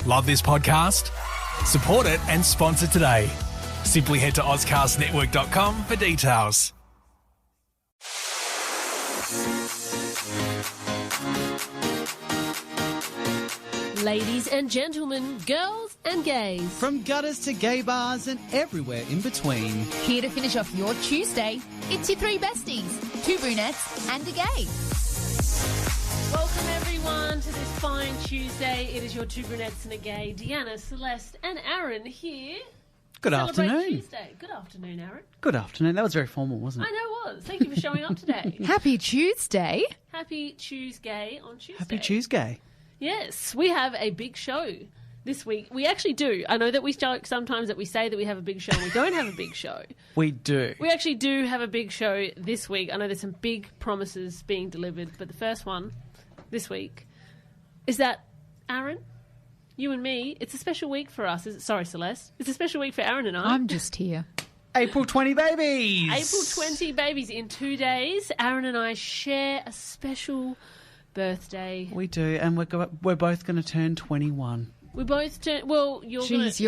Love this podcast? Support it and sponsor today. Simply head to ozcastnetwork.com for details. Ladies and gentlemen, girls and gays. From gutters to gay bars and everywhere in between. Here to finish off your Tuesday, it's your three besties, two brunettes and a gay. Welcome everyone to this fine Tuesday. It is your two brunettes and a gay, Deanna, Celeste and Aaron here. Good afternoon. Tuesday. Good afternoon, Aaron. Good afternoon. That was very formal, wasn't it? I know it was. Thank you for showing up today. Happy Tuesday. Happy Tuesday on Tuesday. Happy Tuesday. Yes, we have a big show this week. We actually do. I know that we joke sometimes that we say that we have a big show and we don't have a big show. We do. We actually do have a big show this week. I know there's some big promises being delivered, but the first one this week is that, Aaron, you and me, it's a special week for us. Sorry, Celeste. It's a special week for Aaron and I. I'm just here. April 20 babies. April 20 babies in 2 days. Aaron and I share a special birthday. We do, and we're both going to turn 21. We both turn. Well, you're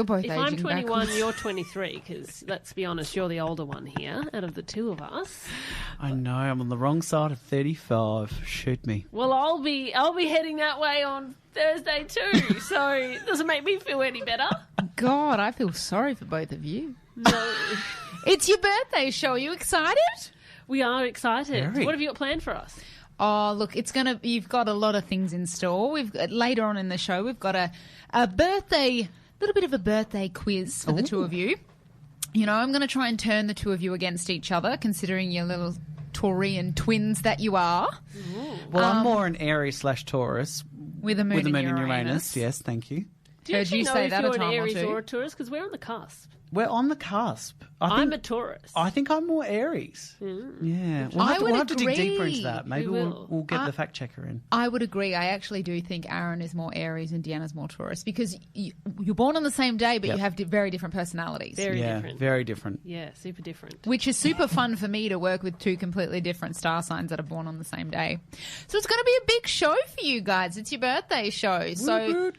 both if aging I'm 21, backwards. you're 23. Because let's be honest, you're the older one here out of the two of us. I know, I'm on the wrong side of 35. Shoot me. Well, I'll be heading that way on Thursday too. So it doesn't make me feel any better. God, I feel sorry for both of you. No, It's your birthday show. Are you excited? we are excited. Very. What have you got planned for us? Oh, look, you've got a lot of things in store. Later on in the show, we've got a little bit of a birthday quiz for the two of you. You know, I'm going to try and turn the two of you against each other, considering your little Taurian twins that you are. Well, I'm more an Aries / Taurus. With a moon, in in Uranus. Yes, thank you. Do you Heard actually you know say if that a you're an time or Aries two. or a Taurus? Because we're on the cusp. We're on the cusp. I'm a Taurus. I think I'm more Aries. Yeah. We'll have to dig deeper into that. Maybe we'll get the fact checker in. I would agree. I actually do think Aaron is more Aries and Deanna's more Taurus because you're born on the same day, but you have very different personalities. Very different. Very different. Yeah, super different. Which is super fun for me to work with two completely different star signs that are born on the same day. So it's going to be a big show for you guys. It's your birthday show. So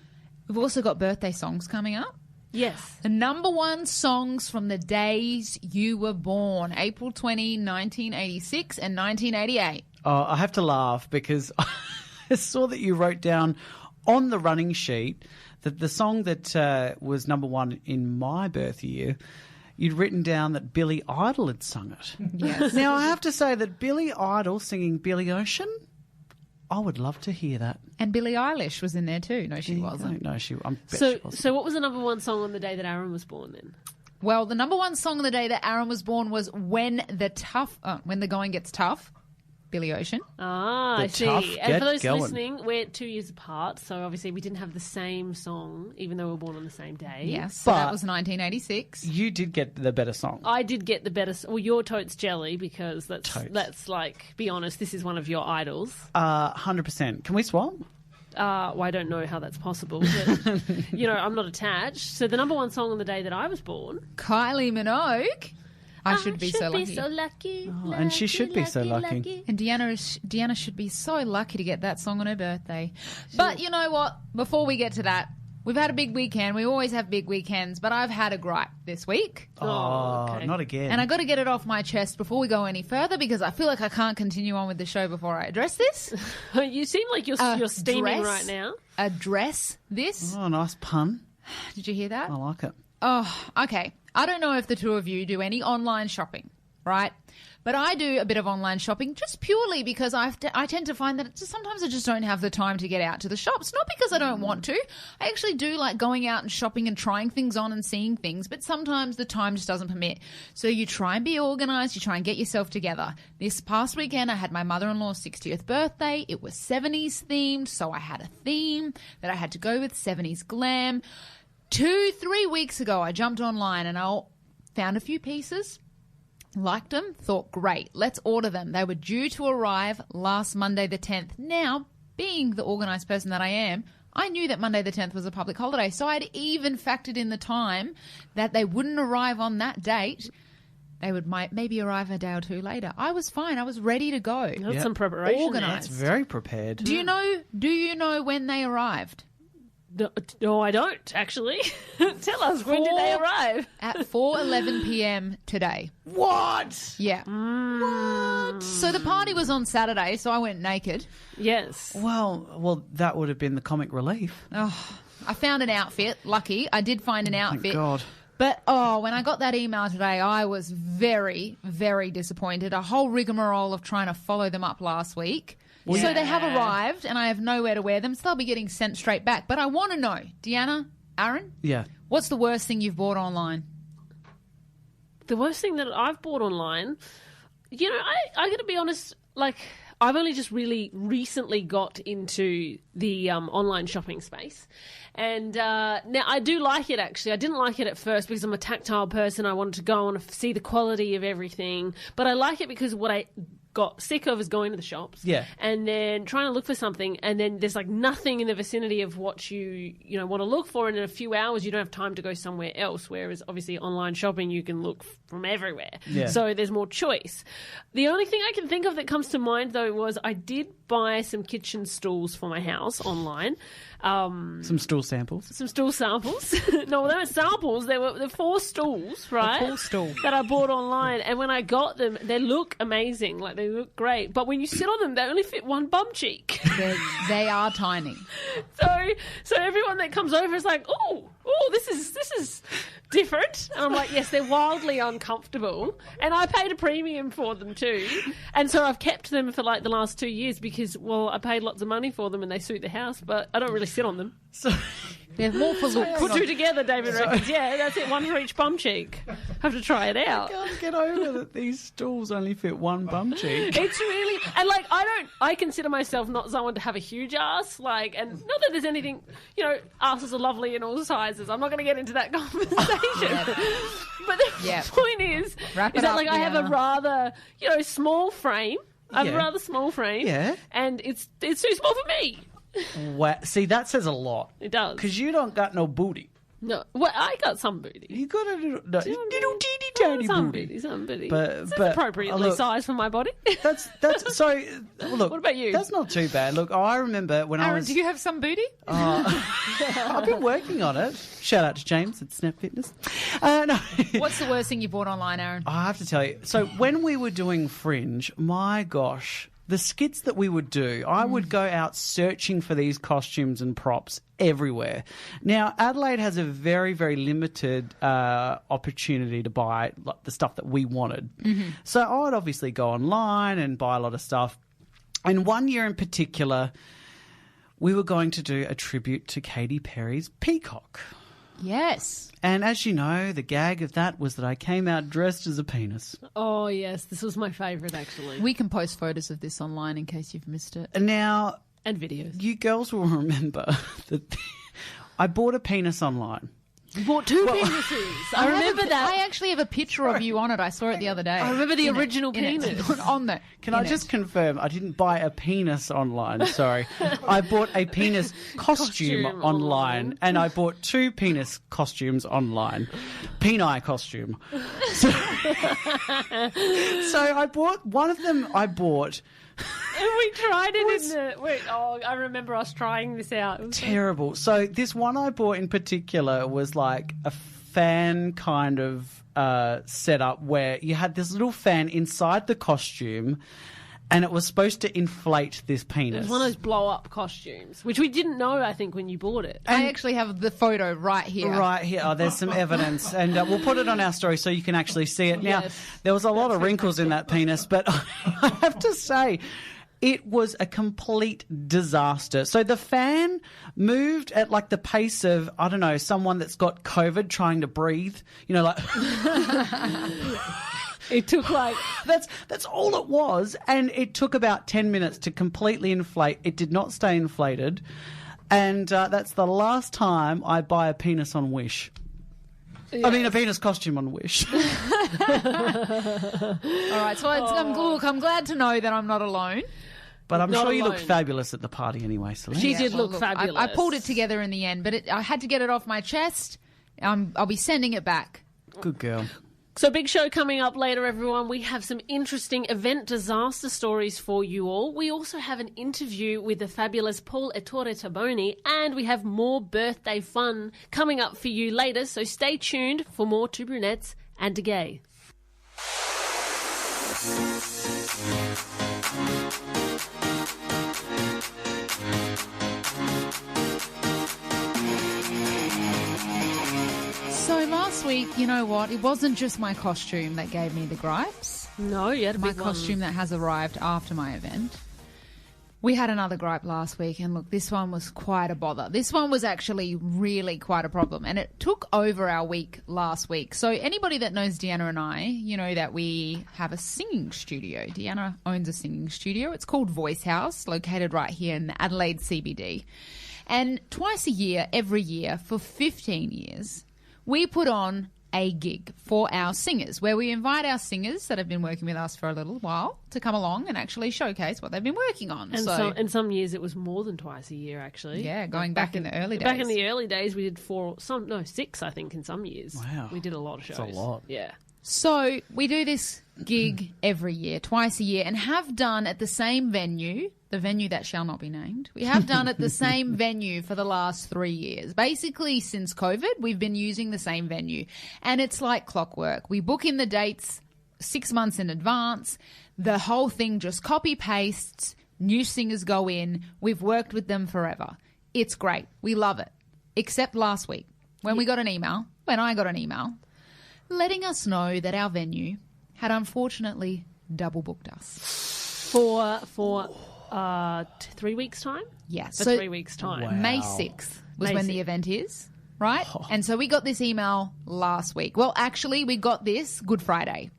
we've also got birthday songs coming up. Yes. The number one songs from the days you were born, April 20, 1986 and 1988. Oh, I have to laugh because I saw that you wrote down on the running sheet that the song that was number one in my birth year, you'd written down that Billy Idol had sung it. Yes. Now, I have to say that Billy Idol singing Billy Ocean, I would love to hear that. And Billie Eilish was in there too. No, she wasn't. No, she wasn't. So what was the number one song on the day that Aaron was born then? Well, the number one song on the day that Aaron was born was When the Going Gets Tough, Billy Ocean. Ah, I see. tough And get for those going. listening, we're 2 years apart, so obviously we didn't have the same song, even though we were born on the same day. Yes, so But- that was 1986. You did get the better song. I did get the better. Well, your Totes Jelly, because let's like be honest. This is one of your idols. 100%. Can we swap? Well, I don't know how that's possible, but I'm not attached. So the number one song on the day that I was born, Kylie Minogue. I should be so lucky. lucky. Oh, and she should be so lucky. And Deanna should be so lucky to get that song on her birthday. But you know what? Before we get to that, we've had a big weekend. We always have big weekends, but I've had a gripe this week. Oh, okay. not again. And I got to get it off my chest before we go any further because I feel like I can't continue on with the show before I address this. You seem like you're steaming right now. Address this. Oh, nice pun. Did you hear that? I like it. Oh, okay. I don't know if the two of you do any online shopping, right? But I do a bit of online shopping just purely because I tend to find that sometimes I just don't have the time to get out to the shops. Not because I don't want to. I actually do like going out and shopping and trying things on and seeing things, but sometimes the time just doesn't permit. So you try and be organised, you try and get yourself together. This past weekend I had my mother-in-law's 60th birthday. It was 70s themed, so I had a theme that I had to go with, 70s glam. 2-3 weeks ago I jumped online and I found a few pieces. Liked them, thought, great, let's order them. They were due to arrive last Monday the 10th. Now, being the organised person that I am, I knew that Monday the 10th was a public holiday, so I'd even factored in the time that they wouldn't arrive on that date. They would maybe arrive a day or two later. I was fine. I was ready to go. That's some preparation. Organised. That's very prepared. Do you know when they arrived? No, I don't, actually. Tell us, when did they arrive? At 4:11 p.m. today. What? Yeah. What? So the party was on Saturday, so I went naked. Yes. Well, that would have been the comic relief. Oh, I found an outfit. Lucky. I did find an outfit. Thank God. But, when I got that email today, I was very, very disappointed. A whole rigmarole of trying to follow them up last week. Well, so they have arrived, and I have nowhere to wear them, so they'll be getting sent straight back. But I want to know, Deanna, Aaron? Yeah. What's the worst thing you've bought online? The worst thing that I've bought online, you know, I got to be honest, like, I've only just really recently got into the online shopping space. And now I do like it, actually. I didn't like it at first because I'm a tactile person. I wanted to go and see the quality of everything. But I like it because what I got sick of is going to the shops and then trying to look for something, and then there's like nothing in the vicinity of what you want to look for, and in a few hours you don't have time to go somewhere else, whereas obviously online shopping you can look from everywhere, so there's more choice. The only thing I can think of that comes to mind though was I did buy some kitchen stools for my house online. Some stool samples. Some stool samples. No, they weren't samples. They were 4 stools, right? A full stool. That I bought online. And when I got them, they look amazing. Like, they look great. But when you sit on them, they only fit one bum cheek. They are tiny. So everyone that comes over is like, oh, this is different. And I'm like, yes, they're wildly uncomfortable. And I paid a premium for them too. And so I've kept them for like the last 2 years because, well, I paid lots of money for them and they suit the house, but I don't really sit on them. So they're more for looks. Put 2 together, David reckons. Yeah, that's it. 1 for each bum cheek. Have to try it out. I can't get over that these stools only fit one bum cheek. It's really, and like, I consider myself not someone to have a huge ass, like, and not that there's anything, asses are lovely in all sizes. I'm not going to get into that conversation. But the point is that like I have a rather, small frame. I have a rather small frame. Yeah. And it's too small for me. Wow. See, that says a lot. It does. Because you don't got no booty. No, well, I got some booty. You got a little teeny tiny some booty. Some booty. But it's appropriately sized for my body. That's so. Look, what about you? That's not too bad. Look, I remember when Aaron, I was. do you have some booty? I've been working on it. Shout out to James at Snap Fitness. No. What's the worst thing you bought online, Aaron? I have to tell you. So when we were doing Fringe, my gosh. The skits that we would do, I would go out searching for these costumes and props everywhere. Now, Adelaide has a very, very limited opportunity to buy the stuff that we wanted. Mm-hmm. So I would obviously go online and buy a lot of stuff. And one year in particular, we were going to do a tribute to Katy Perry's Peacock. Yes. And as you know, the gag of that was that I came out dressed as a penis. Oh, yes. This was my favourite, actually. We can post photos of this online in case you've missed it. Now... And videos. You girls will remember that I bought a penis online. You bought 2 penises. I remember that. I actually have a picture of you on it. I saw it the other day. I remember the original penis. On there. Can I just confirm, I didn't buy a penis online, sorry. I bought a penis costume online, and I bought 2 penis costumes online. Peni costume. So I bought, one of them I bought... And we tried it in the... I remember us trying this out. It was terrible. So this one I bought in particular was like a fan kind of setup where you had this little fan inside the costume and it was supposed to inflate this penis. It was one of those blow-up costumes, which we didn't know, I think, when you bought it. I actually have the photo right here. Right here. Oh, there's some evidence. And we'll put it on our story so you can actually see it. Now, there was a lot of wrinkles in that penis, but I have to say... It was a complete disaster. So the fan moved at like the pace of, I don't know, someone that's got COVID trying to breathe. Like... It took like... That's all it was. And it took about 10 minutes to completely inflate. It did not stay inflated. And that's the last time I buy a penis on Wish. Yes. I mean, a penis costume on Wish. All right, so I'm glad to know that I'm not alone. But I'm sure you looked fabulous at the party anyway, Celeste. She did look fabulous. I pulled it together in the end, but I had to get it off my chest. I'll be sending it back. Good girl. So big show coming up later, everyone. We have some interesting event disaster stories for you all. We also have an interview with the fabulous Paul Attore Tabone, and we have more birthday fun coming up for you later. So stay tuned for more Two Brunettes and A Gay. So last week, you know what? It wasn't just my costume that gave me the gripes. No, you had a My big costume that has arrived after my event. We had another gripe last week, and look, this one was quite a bother. This one was actually really quite a problem, and it took over our week last week. So anybody that knows Deanna and I, you know that we have a singing studio. Deanna owns a singing studio. It's called Voice House, located right here in the Adelaide CBD. And twice a year, every year, for 15 years, we put on a gig for our singers where we invite our singers that have been working with us for a little while to come along and actually showcase what they've been working on. And some years it was more than twice a year, actually. Yeah, going back in the early days. Back in the early days, we did 6, I think, in some years. Wow. We did a lot of shows. That's a lot. Yeah. So we do this gig every year, twice a year, and have done at the same venue, the venue that shall not be named. We have done at the same venue for the last 3 years. Basically, since COVID, we've been using the same venue. And it's like clockwork. We book in the dates 6 months in advance. The whole thing just copy-pastes. New singers go in. We've worked with them forever. It's great. We love it. Except last week, when I got an email, letting us know that our venue had unfortunately double booked us. For 3 weeks' time? Yeah. For 3 weeks' time. Wow. May 6th was May when the 6th. event is, right? And so we got this email last week. Well, actually, we got this Good Friday.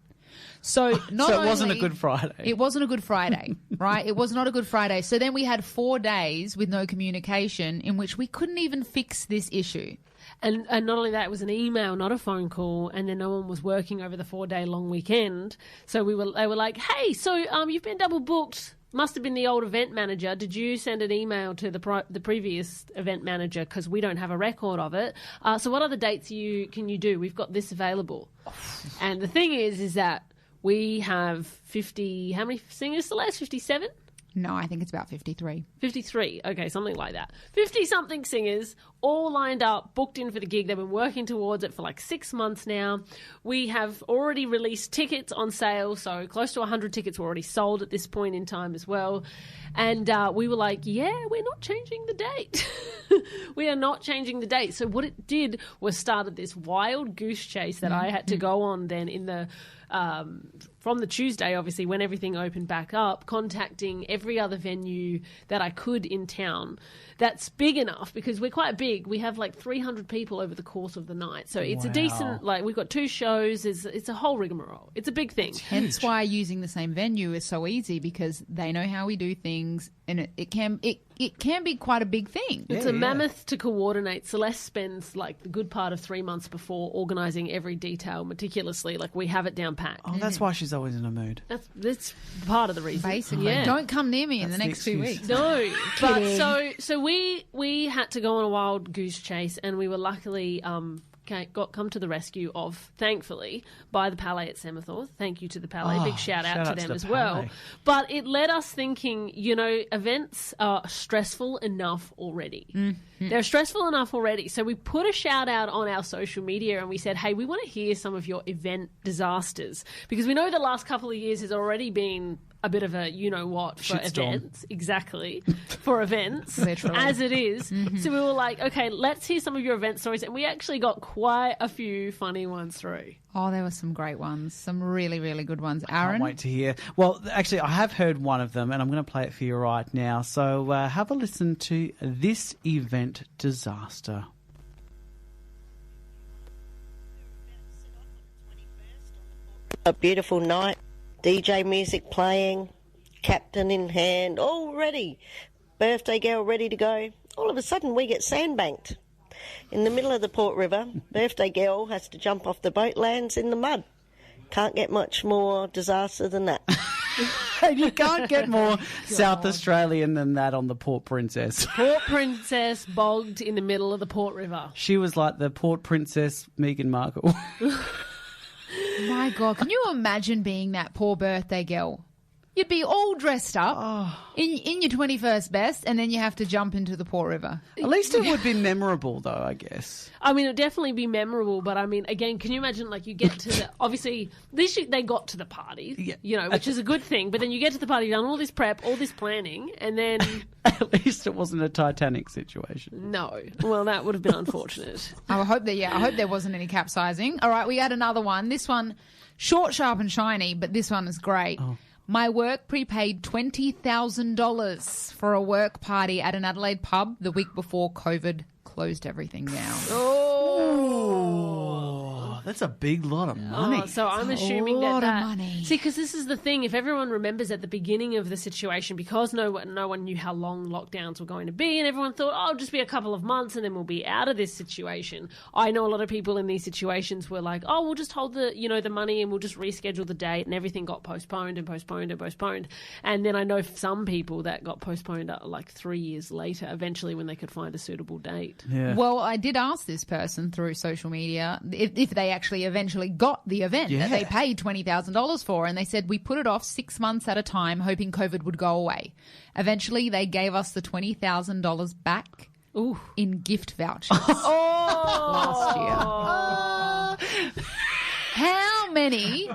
So So it wasn't a Good Friday. It wasn't a Good Friday, right? It was not a Good Friday. So then we had 4 days with no communication in which we couldn't even fix this issue. And not only that, it was an email, not a phone call, and then no one was working over the 4-day long weekend. So they were like, hey, so you've been double booked. Must have been the old event manager. Did you send an email to the previous event manager? Because we don't have a record of it. So what other dates can you do? We've got this available. And the thing is that we have 50, how many singers, Celeste? 57? No, I think it's about 53. 53, okay, something like that. 50-something singers, all lined up, booked in for the gig. They've been working towards it for like 6 months now. We have already released tickets on sale, so close to 100 tickets were already sold at this point in time as well. And we were like, yeah, we're not changing the date. We are not changing the date. So what it did was started this wild goose chase that I had to go on then in the... from the Tuesday, obviously, when everything opened back up, contacting every other venue that I could in town that's big enough, because we're quite big. We have like 300 people over the course of the night. So it's a decent, like, we've got 2 shows. It's a whole rigmarole. It's a big thing. Hence why using the same venue is so easy, because they know how we do things, and it can be quite a big thing. It's a mammoth to coordinate. Celeste spends like the good part of 3 months before organising every detail meticulously. Like, we have it down pat. Oh, that's why she's always in a mood. That's part of the reason. Basically, Yeah. don't come near me in the next 2 excuse. weeks. No, but so we had to go on a wild goose chase, and we were luckily come to the rescue of, thankfully, by the Palais at Semathorth. Thank you to the Palais. Big shout out to them as well. Palais. But it led us thinking, events are stressful enough already. Mm-hmm. They're stressful enough already. So we put a shout out on our social media and we said, hey, we want to hear some of your event disasters, because we know the last couple of years has already been a bit of a for Shitstorm. events. Exactly. For events. Literally. As it is. So we were like, okay, let's hear some of your event stories. And we actually got quite a few funny ones through. Oh, there were some great ones. Some really, really good ones. Can't Aaron? wait to hear. Well, actually, I have heard one of them, and I'm going to play it for you right now. So have a listen to this event disaster. A beautiful night, DJ music playing, captain in hand, all ready, birthday girl ready to go. All of a sudden we get sandbanked. In the middle of the Port River, birthday girl has to jump off the boat, lands in the mud. Can't get much more disaster than that. You can't get more South Australian than that on the Port Princess. Port Princess bogged in the middle of the Port River. She was like the Port Princess Meghan Markle. My God, can you imagine being that poor birthday girl? You'd be all dressed up in your 21st best, and then you have to jump into the poor river. At least it would be memorable, though, I guess. I mean, it would definitely be memorable, but I mean, again, can you imagine, like, you get to the, obviously, at least they got to the party, which is a good thing, but then you get to the party, done all this prep, all this planning, and then... At least it wasn't a Titanic situation. No. Well, that would have been unfortunate. I hope there wasn't any capsizing. All right, we had another one. This one, short, sharp and shiny, but this one is great. Oh. My work prepaid $20,000 for a work party at an Adelaide pub the week before COVID closed everything down. Oh, that's a big lot of money. So I'm assuming that money. See, because this is the thing. If everyone remembers at the beginning of the situation, because no one knew how long lockdowns were going to be, and everyone thought, oh, it'll just be a couple of months and then we'll be out of this situation. I know a lot of people in these situations were like, oh, we'll just hold the money and we'll just reschedule the date, and everything got postponed and postponed and postponed. And then I know some people that got postponed like 3 years later, eventually when they could find a suitable date. Yeah. Well, I did ask this person through social media if they actually eventually got the event that they paid $20,000 for, and they said we put it off 6 months at a time hoping COVID would go away. Eventually, they gave us the $20,000 back in gift vouchers last year. How many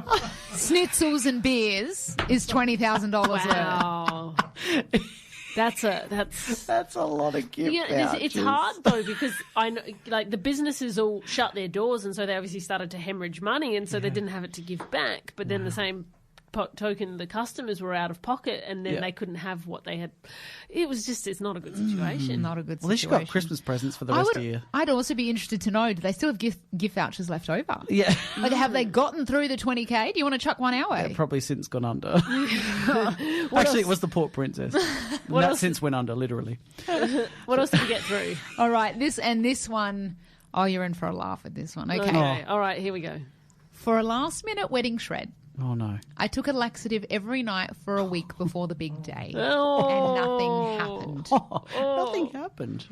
schnitzels and beers is $20,000 Wow. That's a lot of gift vouchers. It's hard though, because I know, like, the businesses all shut their doors, and so they obviously started to hemorrhage money, and so they didn't have it to give back. But then the same token, the customers were out of pocket, and then they couldn't have what they had. It's not a good situation. Not a good situation. Well, at least you got Christmas presents for the rest of the year. I'd also be interested to know, do they still have gift vouchers left over? Yeah. Like, have they gotten through the 20K? Do you want to chuck one our way? Yeah, probably since gone under. Actually, it was the Port Princess. That since went under, literally. What else did we get through? All right, this one, you're in for a laugh with this one. Okay. All right, here we go. For a last-minute wedding shred, oh no! I took a laxative every night for a week before the big day, and nothing happened. Nothing happened.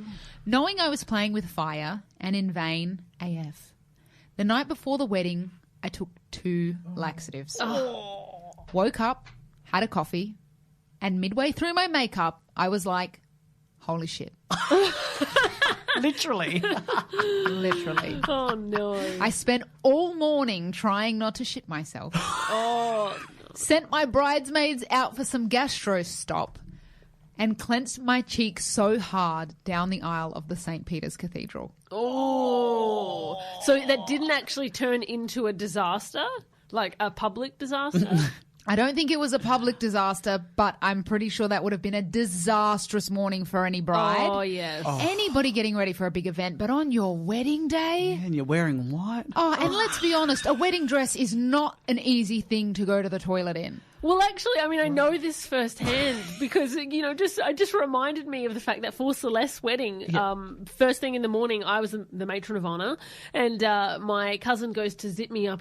Knowing I was playing with fire, and in vain AF. The night before the wedding, I took 2 laxatives. Woke up, had a coffee, and midway through my makeup, I was like, holy shit. Literally. Literally. Oh, no. I spent all morning trying not to shit myself. Sent my bridesmaids out for some gastro stop and clenched my cheeks so hard down the aisle of the St. Peter's Cathedral. Oh. So that didn't actually turn into a disaster? Like a public disaster? I don't think it was a public disaster, but I'm pretty sure that would have been a disastrous morning for any bride. Oh, yes. Anybody getting ready for a big event, but on your wedding day? Yeah, and you're wearing white. And let's be honest, a wedding dress is not an easy thing to go to the toilet in. Well, actually, I mean, I know this firsthand because, it just reminded me of the fact that for Celeste's wedding, first thing in the morning, I was the matron of honour, and my cousin goes to zip me up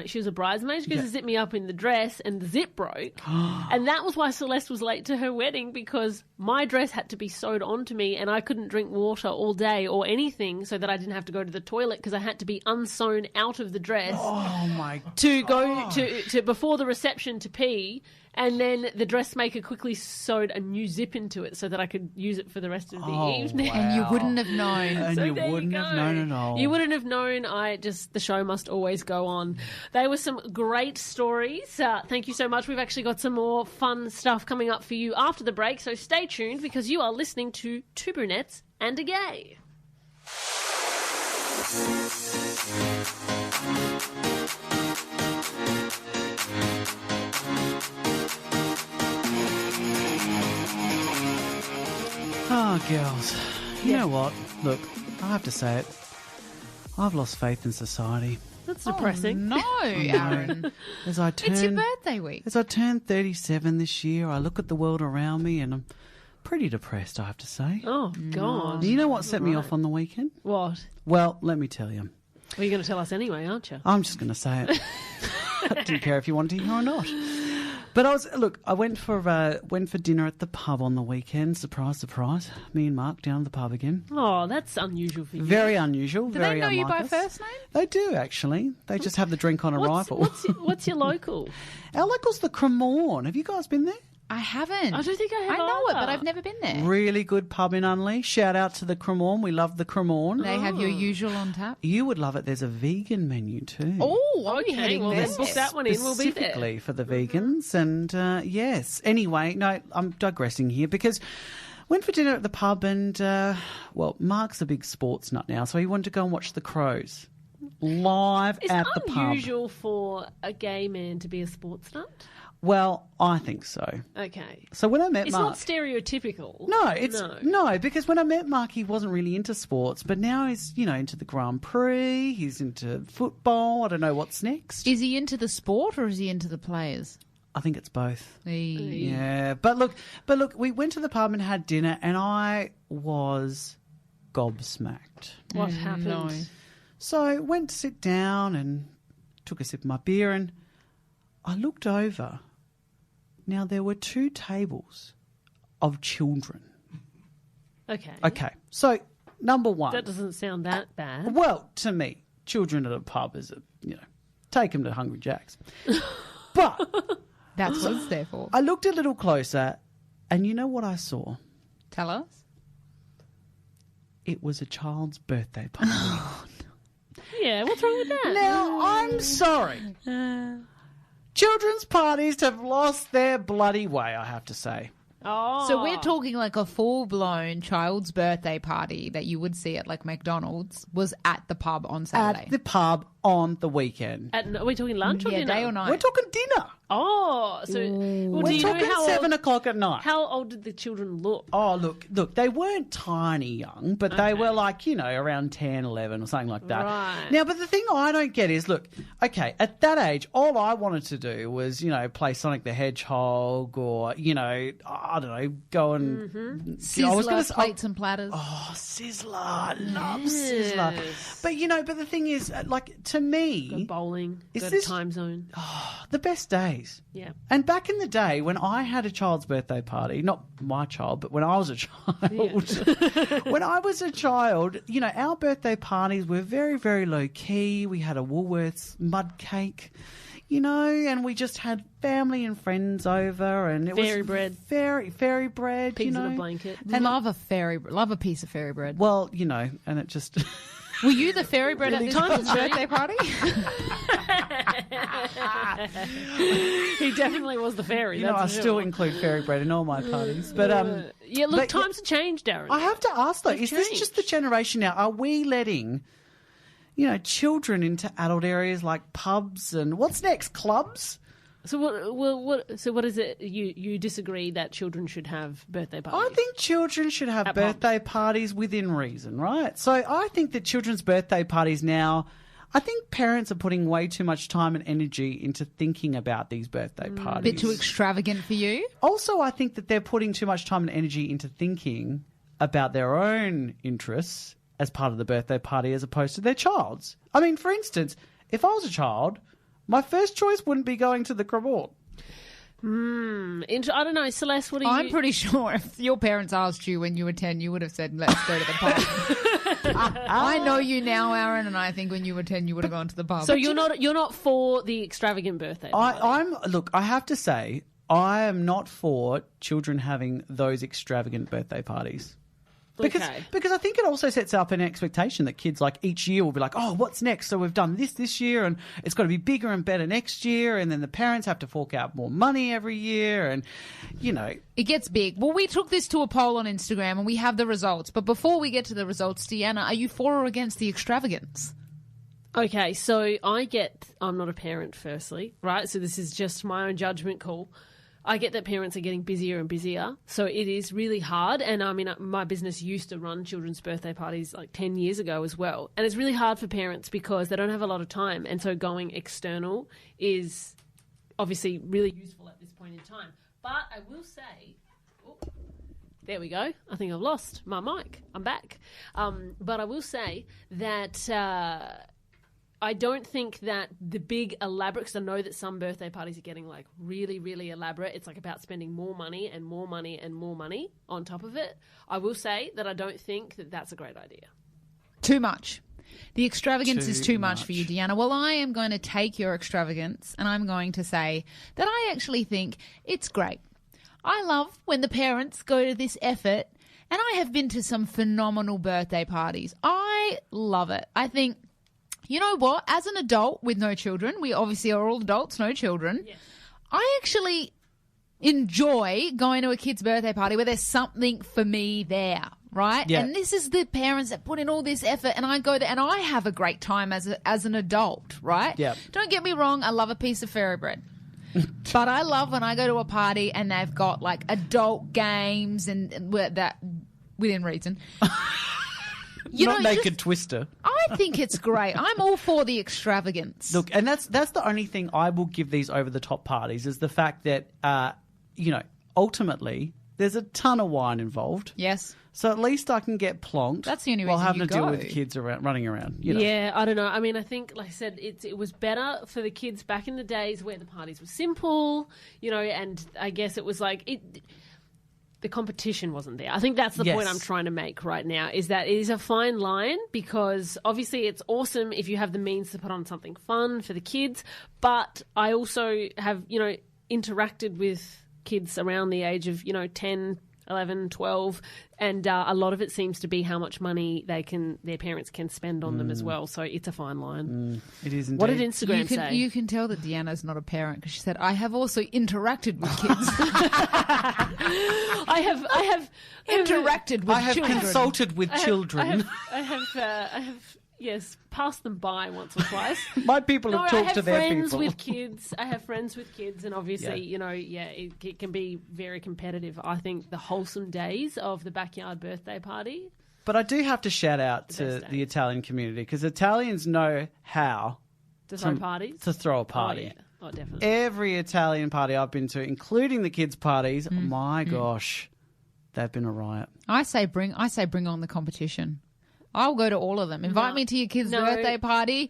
she was a bridesmaid, she goes to zip me up in the dress, and the zip broke. And that was why Celeste was late to her wedding, because my dress had to be sewed onto me, and I couldn't drink water all day or anything so that I didn't have to go to the toilet, because I had to be unsewn out of the dress to go to before the reception to pee. And then the dressmaker quickly sewed a new zip into it so that I could use it for the rest of the evening. Wow. And you wouldn't have known. And so you wouldn't have known at all. You wouldn't have known. The show must always go on. They were some great stories. Thank you so much. We've actually got some more fun stuff coming up for you after the break. So stay tuned, because you are listening to Two Brunettes and a Gay. Oh, girls. You know what? Look, I have to say it. I've lost faith in society. That's depressing. No, Aaron. As I turn, it's your birthday week. As I turn 37 this year, I look at the world around me and I'm pretty depressed, I have to say. Oh, God. You know what set me off on the weekend? What? Well, let me tell you. Well, you're going to tell us anyway, aren't you? I'm just going to say it. I didn't care if you wanted to hear or not. But I went for dinner at the pub on the weekend. Surprise, surprise. Me and Mark down at the pub again. Oh, that's unusual for you. Very unusual. Do very they know you by unlike us. first name? They do, actually. They just have the drink on arrival. What's your local? Our local's the Cremorne. Have you guys been there? I haven't. I don't think I have I know it, either. but I've never been there. Really good pub in Unley. Shout out to the Cremorne. We love the Cremorne. They have your usual on tap. You would love it. There's a vegan menu too. Oh, I'll be Okay, heading well, there. let's book that one in. We'll be there. Specifically for the vegans. And yes. Anyway, no, I'm digressing here because went for dinner at the pub and, Mark's a big sports nut now, so he wanted to go and watch the Crows live Is at it the pub. unusual for a gay man to be a sports nut? Well, I think so. Okay. So when I met It's Mark... not stereotypical. No, because when I met Mark, he wasn't really into sports, but now he's, into the Grand Prix, he's into football, I don't know what's next. Is he into the sport or is he into the players? I think it's both. Hey. Yeah, but look, we went to the pub and had dinner, and I was gobsmacked. What happened? No. So I went to sit down and took a sip of my beer, and I looked over. Now, there were 2 tables of children. Okay. Okay, so number one. That doesn't sound that bad. Well, to me, children at a pub is take them to Hungry Jack's. But That's what it's there for. I looked a little closer, and you know what I saw? Tell us. It was a child's birthday party. Yeah, what's wrong with that? Now, I'm sorry. Children's parties have lost their bloody way, I have to say. Oh. So we're talking like a full-blown child's birthday party that you would see at like McDonald's was at the pub on Saturday. At the pub on the weekend. Are we talking lunch or dinner? day or night. We're talking dinner. Oh, so well, do We're you know talking how 7 old, o'clock at night. how old did the children look? Oh, look, they weren't tiny young, but they were like, around 10, 11 or something like that. Right. Now, but the thing I don't get is, look, okay, at that age, all I wanted to do was, play Sonic the Hedgehog or, I don't know, go and... Sizzler, plates and platters. Oh, Sizzler. I love Sizzler. But, but the thing is, to me... Go bowling, Is go this- to time zone. the best days. Yeah. And back in the day when I had a child's birthday party, not my child, but when I was a child, when I was a child, our birthday parties were very, very low key. We had a Woolworths mud cake, and we just had family and friends over, and it Fairy was bread. fairy bread, Pigs in a blanket. Love a piece of fairy bread. Well, and it just... Were you the fairy bread at this child's birthday party? He definitely was the fairy. I That's for still sure. include fairy bread in all my parties. But Yeah, look, but- times have changed, Darren. I have to ask though, They've is this just the changed. generation now? Are we letting, children into adult areas like pubs and what's next? Clubs? So what is it? You disagree that children should have birthday parties? I think children should have At birthday parties within reason, right? So I think that children's birthday parties now, I think parents are putting way too much time and energy into thinking about these birthday A parties. bit too extravagant for you? Also, I think that they're putting too much time and energy into thinking about their own interests as part of the birthday party as opposed to their child's. I mean, for instance, if I was a child, my first choice wouldn't be going to the Cremorne. I don't know, Celeste. What are you? I'm pretty sure if your parents asked you when you were 10, you would have said, let's go to the pub. I know you now, Aaron, and I think when you were 10, you would have gone to the pub. So you're not for the extravagant birthday party? Look, I have to say, I am not for children having those extravagant birthday parties. Because I think it also sets up an expectation that kids each year will be like, oh, what's next? So we've done this year and it's got to be bigger and better next year. And then the parents have to fork out more money every year. And, It gets big. Well, we took this to a poll on Instagram and we have the results. But before we get to the results, Deanna, are you for or against the extravagance? Okay, so I'm not a parent, firstly, right? So this is just my own judgment call. I get that parents are getting busier and busier, so it is really hard. And I mean, my business used to run children's birthday parties 10 years ago as well. And it's really hard for parents because they don't have a lot of time. And so going external is obviously really useful at this point in time. But I will say, there we go. I think I've lost my mic. I'm back. But I will say that I don't think that the big elaborate, because I know that some birthday parties are getting like really, really elaborate. It's like about spending more money and more money and more money on top of it. I will say that I don't think that that's a great idea. Too much. The extravagance is too much for you, Deanna. Well, I am going to take your extravagance and I'm going to say that I actually think it's great. I love when the parents go to this effort, and I have been to some phenomenal birthday parties. I love it. I think, you know what? As an adult with no children, we obviously are all adults, no children. Yes. I actually enjoy going to a kid's birthday party where there's something for me there, right? Yeah. And this is the parents that put in all this effort, and I go there and I have a great time as an adult, right? Yeah. Don't get me wrong, I love a piece of fairy bread. But I love when I go to a party and they've got like adult games and that within reason. Not naked twister. I think it's great. I'm all for the extravagance. Look, and that's the only thing I will give these over the top parties is the fact that ultimately there's a ton of wine involved. Yes. So at least I can get plonked. That's the only reason while having you to deal with kids running around. Yeah, I don't know. I mean, I think, like I said, it was better for the kids back in the days where the parties were simple, and I guess it was like the competition wasn't there. I think that's the point I'm trying to make right now, is that it is a fine line, because obviously it's awesome if you have the means to put on something fun for the kids, but I also have, interacted with kids around the age of, 10, 11, 12, and a lot of it seems to be how much money their parents can spend on them as well. So it's a fine line. It is indeed. What did Instagram say? You can tell that Deanna's not a parent because she said, I have also interacted with kids. I have interacted with children. Consulted with children. I have yes, passed them by once or twice. My people have talked to their people. I have friends with kids, and obviously, it can be very competitive. I think the wholesome days of the backyard birthday party. But I do have to shout out to the Italian community, because Italians know how to throw parties. To throw a party. Oh, yeah. Oh, definitely. Every Italian party I've been to, including the kids' parties, my gosh, they've been a riot. I say bring on the competition. I'll go to all of them. Invite me to your kid's birthday party.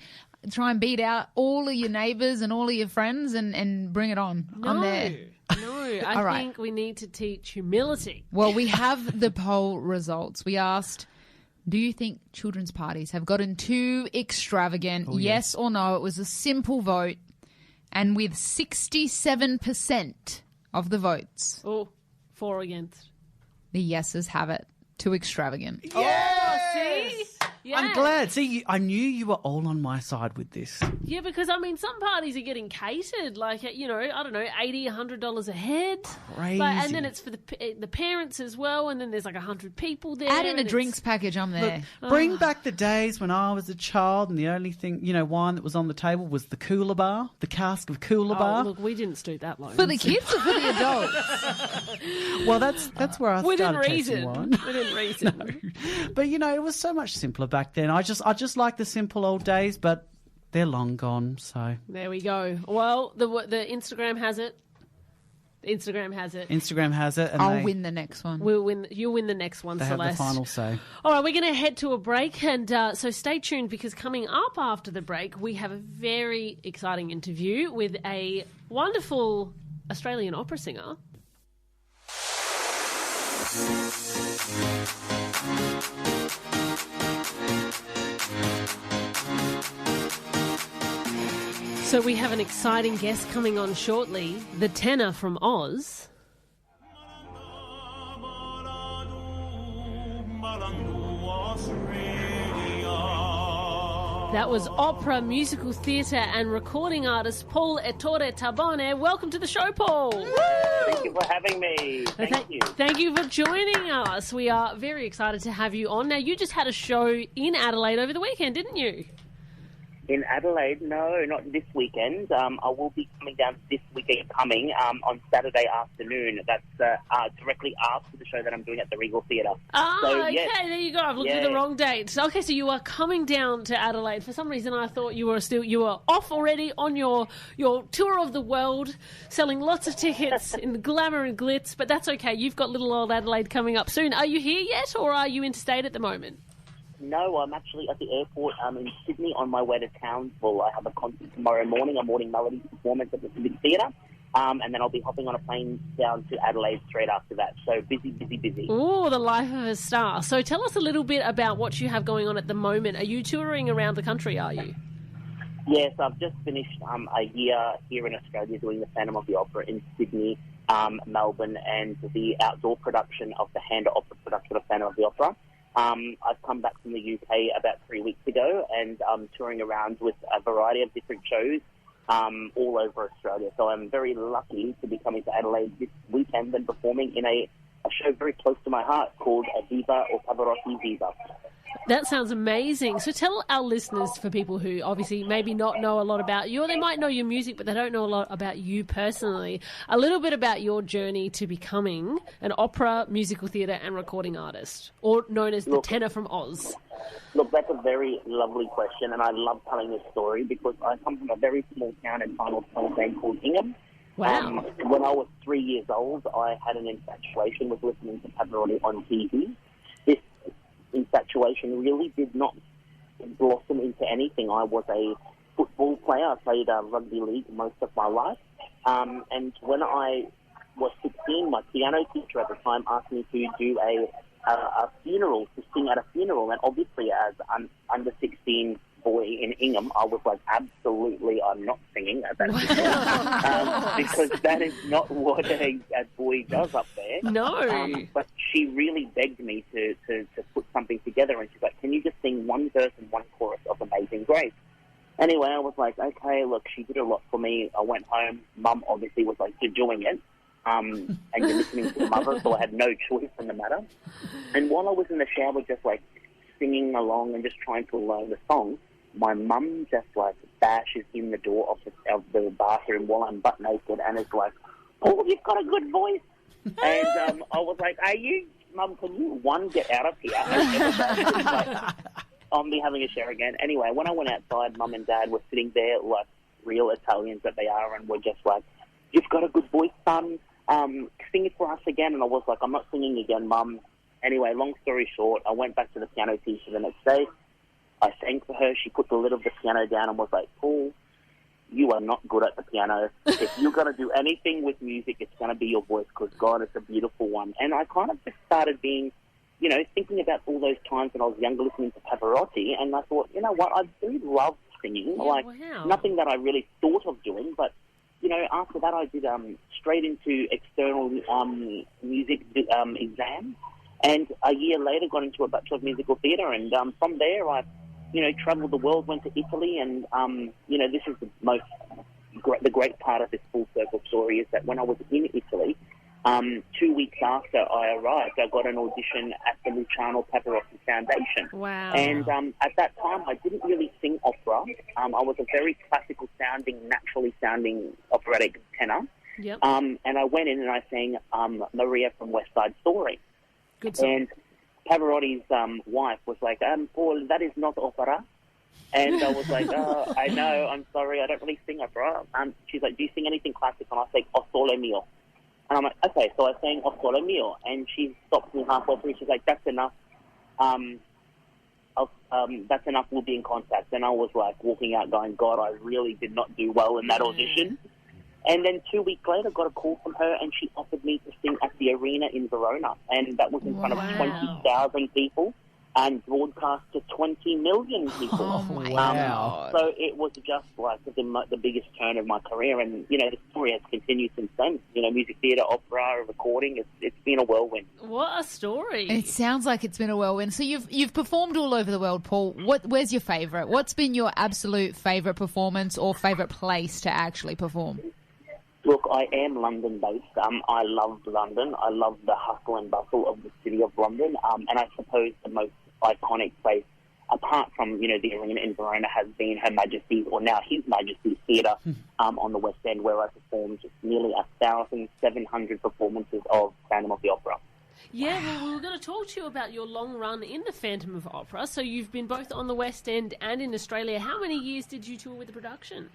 Try and beat out all of your neighbours and all of your friends and bring it on. I'm there. No, I think we need to teach humility. Well, we have the poll results. We asked, do you think children's parties have gotten too extravagant? Oh, yes or no. It was a simple vote. And with 67% of the votes. Oh, 4 against. The yeses have it. Too extravagant. Yes! Oh, see? Yeah. I'm glad. See, I knew you were all on my side with this. Yeah, because, I mean, some parties are getting catered, like, I don't know, $80, $100 a head. Crazy. And then it's for the parents as well, and then there's like 100 people there. Add in a drinks package, I'm there. Look, bring back the days when I was a child and the only thing, wine that was on the table was the cooler bar, the cask of cooler bar. Look, we didn't stoop that low. For the kids or for the adults? Well, that's where I started tasting wine. Within reason. No. But, it was so much simpler back then. I just like the simple old days, but they're long gone, so. There we go. Well, the Instagram has it. Instagram has it. And I'll win the next one. You'll win the next one, they Celeste. Have the final say. All right, we're going to head to a break, and so stay tuned, because coming up after the break, we have a very exciting interview with a wonderful Australian opera singer. So we have an exciting guest coming on shortly, the tenor from Oz. That was opera, musical theatre and recording artist Paul Attore Tabone. Welcome to the show, Paul. Woo! Thank you for having me. Thank you. Thank you for joining us. We are very excited to have you on. Now, you just had a show in Adelaide over the weekend, didn't you? In Adelaide? No, not this weekend. I will be coming down this weekend on Saturday afternoon. That's directly after the show that I'm doing at the Regal Theatre. Okay, yes. There you go. I've looked at the wrong date. Okay, so you are coming down to Adelaide. For some reason, I thought you were off already on your tour of the world, selling lots of tickets in the glamour and glitz, but that's okay. You've got little old Adelaide coming up soon. Are you here yet, or are you interstate at the moment? No, I'm actually at the airport in Sydney on my way to Townsville. I have a concert tomorrow morning, a morning melody performance at the Civic Theatre. And then I'll be hopping on a plane down to Adelaide straight after that. So busy. Oh, the life of a star. So tell us a little bit about what you have going on at the moment. Are you touring around the country, are you? Yes, I've just finished a year here in Australia doing the Phantom of the Opera in Sydney, Melbourne, and the outdoor production of the Hand Opera production of Phantom of the Opera. I've come back from the UK about 3 weeks ago, and I'm touring around with a variety of different shows all over Australia. So I'm very lucky to be coming to Adelaide this weekend and performing in a show very close to my heart called Viva or Pavarotti Viva. That sounds amazing. So tell our listeners, for people who obviously maybe not know a lot about you, or they might know your music, but they don't know a lot about you personally, a little bit about your journey to becoming an opera, musical theatre and recording artist, or known as the Tenor from Oz. Look, that's a very lovely question, and I love telling this story because I come from a very small town in Far North Queensland called Ingham. Wow. When I was 3 years old, I had an infatuation with listening to Pavarotti on TV. This infatuation really did not blossom into anything. I was a football player. I played rugby league most of my life. And when I was 16, my piano teacher at the time asked me to do a funeral, to sing at a funeral. And obviously, as an under 16 boy in Ingham, I was like, absolutely, I'm not singing at that because that is not what a boy does up there. No. But she really begged me to put something together, and she's like, can you just sing one verse and one chorus of Amazing Grace? Anyway, I was like, okay, look, she did a lot for me. I went home. Mum obviously was like, you're doing it. And you're listening to the mother, so I had no choice in the matter. And while I was in the shower just like singing along and just trying to learn the song, my mum just like bashes in the door of the bathroom while I'm butt naked and is like, oh, you've got a good voice. And I was like, are you, Mum, can you, one, get out of here? And like, I'll be having a shower again. Anyway, when I went outside, Mum and Dad were sitting there like real Italians that they are and were just like, you've got a good voice, son. Sing it for us again. And I was like, I'm not singing again, Mum. Anyway, long story short, I went back to the piano teacher the next day. I sang for her. She put the lid of the piano down and was like, Paul, you are not good at the piano. If you're going to do anything with music, it's going to be your voice because, God, it's a beautiful one. And I kind of just started being, thinking about all those times when I was younger listening to Pavarotti, and I thought, you know what, I really love singing. Nothing that I really thought of doing, but, after that I did straight into external music exams, and a year later got into a Bachelor of Musical Theatre, and from there I travelled the world, went to Italy, and, this is the great part of this full circle story is that when I was in Italy, 2 weeks after I arrived, I got an audition at the Luciano Pavarotti Foundation. Wow. And at that time, I didn't really sing opera. I was a very classical sounding, naturally sounding operatic tenor. Yep. And I went in and I sang Maria from West Side Story. Good song. And Pavarotti's wife was like, Paul, that is not opera. And I was like, oh, I know, I'm sorry, I don't really sing opera. She's like, do you sing anything classical? And I sang O Sole Mio. And I'm like, okay, so I sang O Sole Mio. And she stopped me halfway through. She's like, that's enough. That's enough, we'll be in contact. And I was like walking out going, God, I really did not do well in that audition. And then 2 weeks later, got a call from her, and she offered me to sing at the arena in Verona. And that was in front of 20,000 people and broadcast to 20 million people. Oh, my God. So it was just like the biggest turn of my career. And, the story has continued since then. Music theatre, opera, recording, it's been a whirlwind. What a story. It sounds like it's been a whirlwind. So you've performed all over the world, Paul. Where's your favourite? What's been your absolute favourite performance or favourite place to actually perform? Look, I am London-based. I love London. I love the hustle and bustle of the city of London. And I suppose the most iconic place, apart from, the arena in Verona, has been Her Majesty's, or now His Majesty's Theatre on the West End, where I performed just nearly 1,700 performances of Phantom of the Opera. Yeah, well, we were going to talk to you about your long run in the Phantom of Opera. So you've been both on the West End and in Australia. How many years did you tour with the production?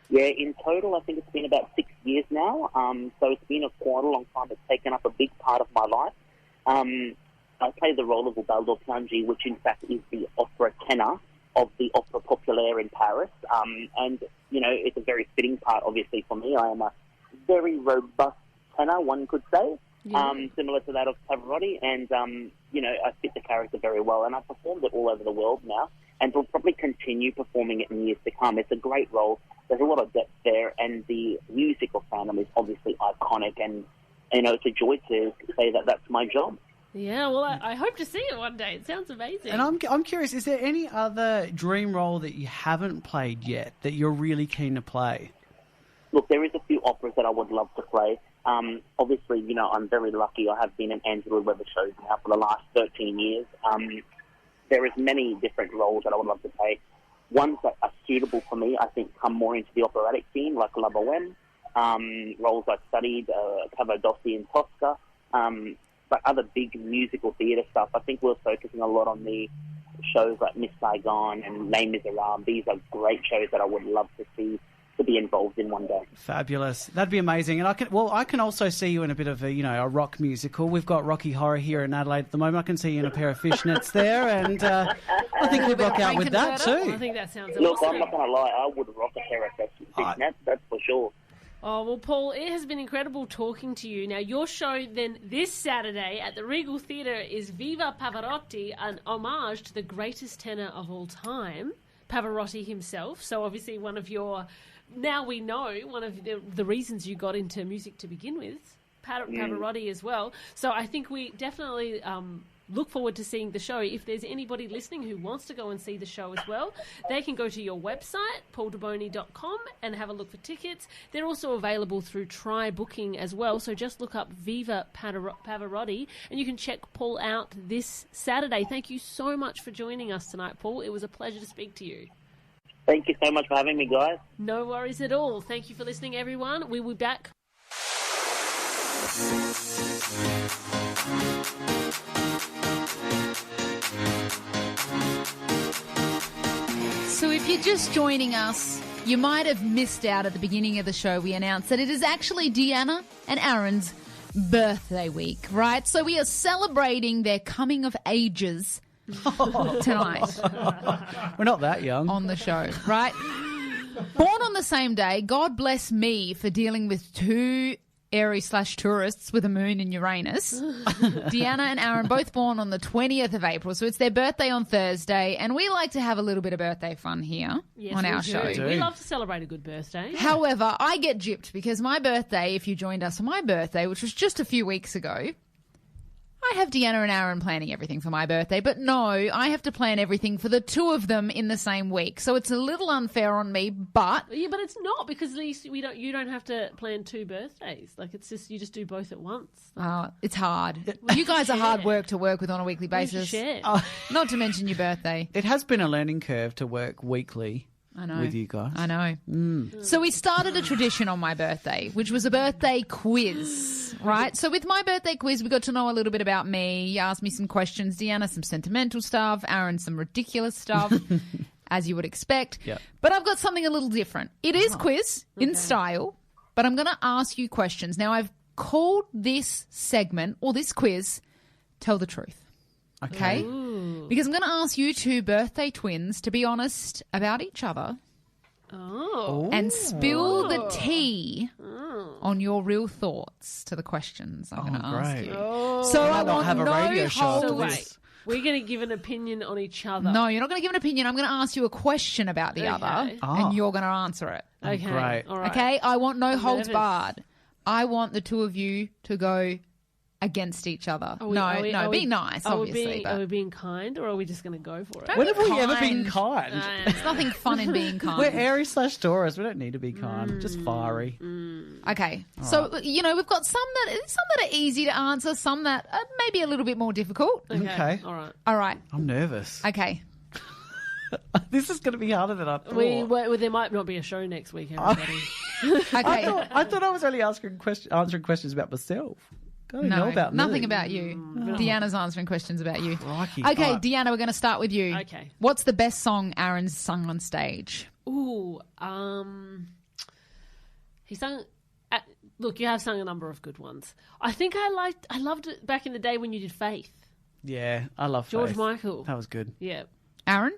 Yeah, in total, I think it's been about 6 years now. So it's been quite a long time. It's taken up a big part of my life. I play the role of Ubaldo Piangi, which in fact is the opera tenor of the Opera Populaire in Paris. And, you know, it's a very fitting part, obviously, for me. I am a very robust tenor, one could say, similar to that of Pavarotti. And, you know, I fit the character very well. And I've performed it all over the world now, and will probably continue performing it in years to come. It's a great role. There's a lot of depth there, and the musical fandom is obviously iconic. And, you know, it's a joy to say that that's my job. Yeah, well, I hope to see it one day. It sounds amazing. And I'm curious, is there any other dream role that you haven't played yet that you're really keen to play? Look, there is a few operas that I would love to play. Obviously, you know, I'm very lucky. I have been in Angela Weber shows now for the last 13 years. There is many different roles that I would love to play. Ones that are suitable for me, I think, come more into the operatic scene, like La Bohème, roles I've studied, Cavadoci and Tosca. But other big musical theatre stuff, I think we're focusing a lot on the shows like Miss Saigon and Les Miserables. These are great shows that I would love to see, to be involved in one day. Fabulous. That'd be amazing. And I can also see you in a bit of a rock musical. We've got Rocky Horror here in Adelaide at the moment. I can see you in a pair of fishnets there, and I think we'd rock out with that too. I think that sounds Look, awesome. I'm not going to lie, I would rock a pair of fishnets, that's for sure. Oh, well, Paul, it has been incredible talking to you. Now, your show then this Saturday at the Regal Theatre is Viva Pavarotti, an homage to the greatest tenor of all time, Pavarotti himself. So obviously one of your, now we know, one of the reasons you got into music to begin with, Pavarotti as well. So I think we definitely look forward to seeing the show. If there's anybody listening who wants to go and see the show as well, they can go to your website, paultabone.com, and have a look for tickets. They're also available through Try Booking as well, so just look up Viva Pavarotti, and you can check Paul out this Saturday. Thank you so much for joining us tonight, Paul. It was a pleasure to speak to you. Thank you so much for having me, guys. No worries at all. Thank you for listening, everyone. We will be back. So if you're just joining us, you might have missed out at the beginning of the show. We announced that it is actually Deanna and Aaron's birthday week, right? So we are celebrating their coming of ages tonight. We're not that young. On the show, right? Born on the same day, God bless me for dealing with two Aries/tourists with a moon in Uranus. Deanna and Aaron both born on the 20th of April, so it's their birthday on Thursday, and we like to have a little bit of birthday fun here on our show. We love to celebrate a good birthday. However, I get gypped because my birthday, if you joined us on my birthday, which was just a few weeks ago, I have Deanna and Aaron planning everything for my birthday, but no, I have to plan everything for the two of them in the same week. So it's a little unfair on me, but yeah, but it's not, because at least you don't have to plan two birthdays. Like, it's just, you just do both at once. It's hard. You guys are hard work to work with on a weekly basis. Not to mention your birthday. It has been a learning curve to work weekly. I know. With you guys. I know. So we started a tradition on my birthday, which was a birthday quiz, right? So with my birthday quiz, we got to know a little bit about me. You asked me some questions. Deanna, some sentimental stuff. Aaron, some ridiculous stuff, as you would expect. Yep. But I've got something a little different. It is quiz in style, but I'm going to ask you questions. Now, I've called this segment, or this quiz, Tell the Truth. Okay? Ooh. Because I'm going to ask you two birthday twins to be honest about each other. And spill the tea on your real thoughts to the questions I'm going to ask you. So I want have a radio no show holds. after Wait, this. we're going to give an opinion on each other. No, you're not going to give an opinion. I'm going to ask you a question about the other, and you're going to answer it. Okay. Great. All right. Okay? I want no holds nervous. barred. I want the two of you to go against each other. Be nice, obviously. Are we being kind, or are we just going to go for it? When have we ever been kind? There's nothing fun in being kind. We're Aries/Taurus. We don't need to be kind. Just fiery. Okay. So, we've got some that are easy to answer, some that are maybe a little bit more difficult. Okay. All right. I'm nervous. Okay. This is going to be harder than I thought. There might not be a show next week, everybody. Okay. I thought I was only answering questions about myself. Gotta know about me. Nothing about you. Deanna's answering questions about you. Crikey. Okay, Right. Deanna, we're going to start with you. Okay. What's the best song Aaron's sung on stage? Ooh, he sung. Look, you have sung a number of good ones. I think I loved it back in the day when you did Faith. Yeah, I love George Faith. Michael. That was good. Yeah. Aaron?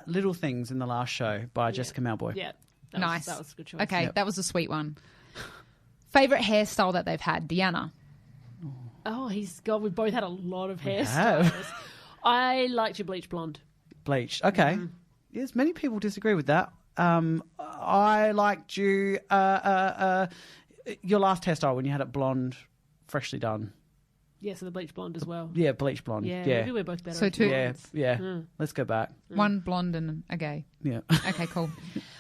Little Things in the last show by Jessica Malboy. Yeah. Nice. That was a good choice. Okay, Yep. that was a sweet one. Favourite hairstyle that they've had? Deanna? Oh, we both had a lot of hairstyles. have. I liked your bleach blonde. Bleached. Okay. Yes, many people disagree with that. I liked your last hairstyle when you had it blonde, freshly done. Yeah, so the bleach blonde as well. Yeah, bleach blonde. Yeah, Yeah. maybe we're both better. So at two- blondes. Yeah. Let's go back. One blonde and a gay. Yeah. Okay, cool.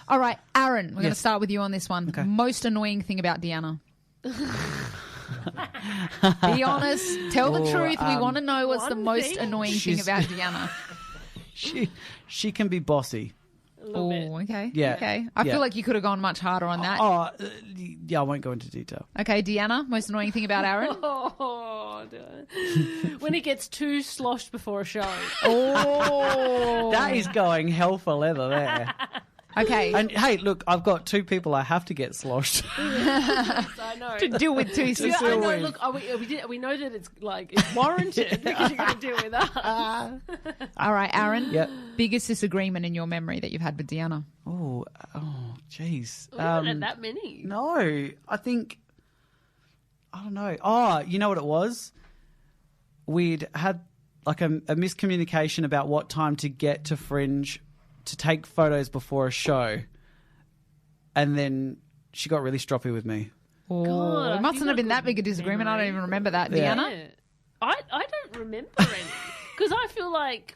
All right, Aaron, we're going to Yes. start with you on this one. Okay. Most annoying thing about Deanna? Be honest. Tell the truth. We want to know what's the one most thing? annoying thing She's- about Deanna. She can be bossy. A little bit. Oh, okay. Yeah. Okay. I Yeah. feel like you could have gone much harder on that. Yeah, I won't go into detail. Okay, Deanna, most annoying thing about Aaron? Oh, when he gets too sloshed before a show. Oh. That is going hell for leather there. Okay. And hey, look, I've got two people I have to get sloshed. I know. to deal with two Yeah, sisters. I know. Look, we know that it's warranted because you're going to deal with us. All right, Aaron. Yep. Biggest disagreement in your memory that you've had with Deanna? Oh, jeez. We haven't had that many. No, I don't know. Oh, you know what it was? We'd had like a miscommunication about what time to get to Fringe to take photos before a show. And then she got really stroppy with me. Oh, God, it mustn't you've have been got that big a good disagreement. I don't memory. even remember that. Yeah. Deanna? Yeah. I don't remember any because I feel like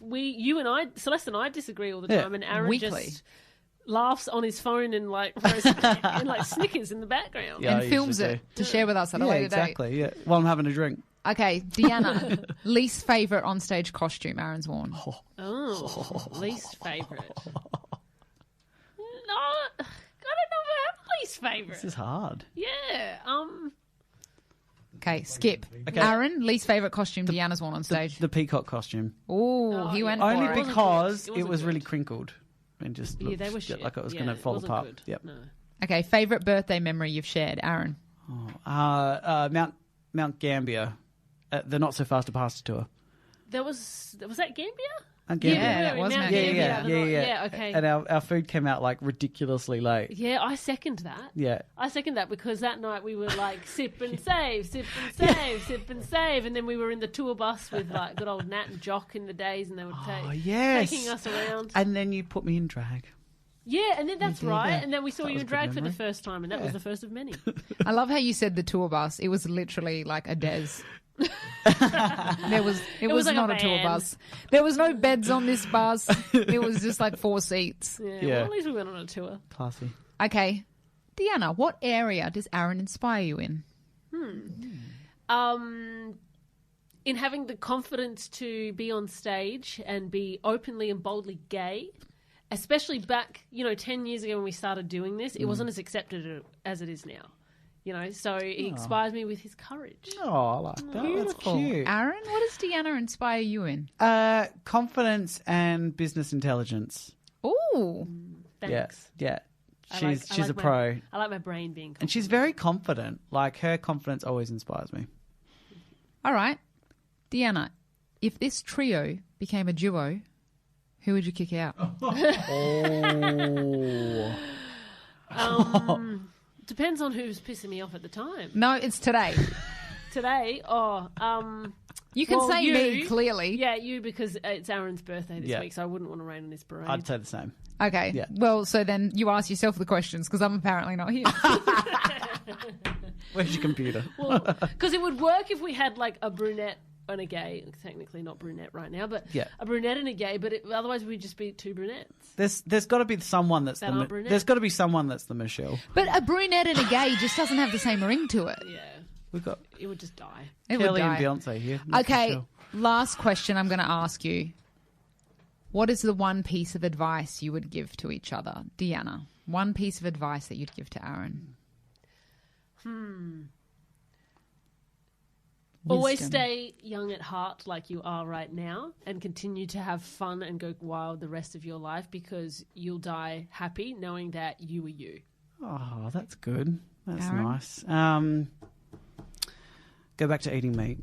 Celeste and I disagree all the Yeah. time, and Aaron Weekly. just laughs on his phone and Snickers in the background. Yeah, I And films usually it to share with us at a Yeah, later exactly. Yeah. While I'm having a drink. date. Okay, Deanna, least favourite onstage costume Aaron's worn? Oh, least favourite. No, I don't know if I have a least favourite. This is hard. Yeah. Okay, skip. Okay. Aaron, least favourite costume Deanna's worn on stage? The peacock costume. Oh, he yeah. went Only for it. because It it wasn't was good. really crinkled. And just Yeah, looked they were shit. like it was Yeah, going to fall wasn't apart. good. Yep. No. Okay, favourite birthday memory you've shared, Aaron? Mount Gambier, the Not So Fast to Pasta tour. Was that Gambia? Gambia. Yeah, that we was Mount Mount Gambier. Gambier. Yeah. Okay. And our food came out like ridiculously late. Yeah, I second that. Yeah. I second that because that night we were like sip and save, sip and save, sip and save, and then we were in the tour bus with like good old Nat and Jock in the days, and they were Yes. taking us around. And then you put me in drag. Yeah, and then that's did, right. yeah. And then we saw That you was in a drag good for the memory. first time, and that was the first of many. I love how you said the tour bus. It was literally like a des. It was like a not a tour van. bus. There was no beds on this bus. It was just like 4 seats. Yeah, Yeah. Well, at least we went on a tour. Classy. Okay. Deanna, what area does Aaron inspire you in? In having the confidence to be on stage and be openly and boldly gay, especially back, 10 years ago when we started doing this, it wasn't as accepted as it is now. So he inspires me with his courage. Oh, I like that. That's cute. Aaron, what does Deanna inspire you in? Confidence and business intelligence. Ooh. Thanks. Yeah. I She's like a pro. I like my brain being And she's very confident. Like, her confidence always inspires me. All right. Deanna, if this trio became a duo, who would you kick out? Depends on who's pissing me off at the time. No, it's today. Today, You can Well, say you- me, clearly. yeah, you, because it's Aaron's birthday this Yeah. week, so I wouldn't want to rain on his parade. I'd say the same. Okay. Yeah. Well, so then you ask yourself the questions because I'm apparently not here. Where's your computer? Because it would work if we had like a brunette and a gay. Technically not brunette right now, but Yeah. a brunette and a gay. But otherwise, we'd just be two brunettes. There's got to be someone that's That aren't brunette. there's got to be someone that's the Michelle. But a brunette and a gay just doesn't have the same ring to it. Yeah, We've got it would just die. It Kelly would and die. Beyonce here. That's Okay, Michelle. last question I'm going to ask you. What is the one piece of advice you would give to each other? Deanna, one piece of advice that you'd give to Aaron. Always Wisdom. stay young at heart like you are right now and continue to have fun and go wild the rest of your life because you'll die happy knowing that you were you. Oh, that's good. That's Aaron? nice. Go back to eating meat.